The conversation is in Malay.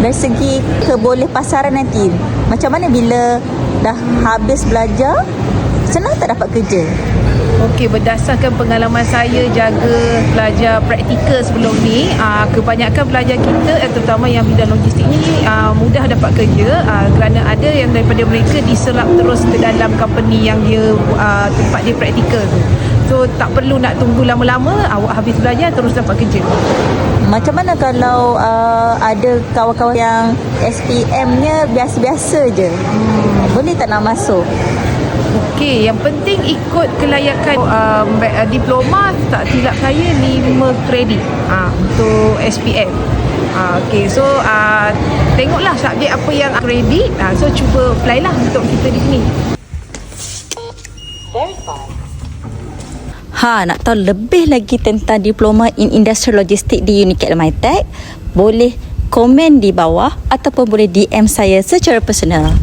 Dari segi keboleh pasaran nanti, macam mana bila dah habis belajar, senang tak dapat kerja? Okey, berdasarkan pengalaman saya jaga pelajar praktikal sebelum ni, kebanyakan pelajar kita, terutama yang bidang logistik ni, mudah dapat kerja kerana ada yang daripada mereka diserap terus ke dalam company yang dia tempat dia praktikal tu. So tak perlu nak tunggu lama-lama, awak habis belajar terus dapat kerja. Macam mana kalau ada kawan-kawan yang SPM-nya biasa-biasa je? Boleh tak nak masuk? Okey, yang penting ikut kelayakan diploma, tak silap saya 5 kredit untuk SPM. Okey, so tengoklah subjek apa yang kredit, so cuba apply lah untuk kita di sini. Nak tahu lebih lagi tentang Diploma in Industrial Logistics di Unicat MyTech, boleh komen di bawah ataupun boleh DM saya secara personal.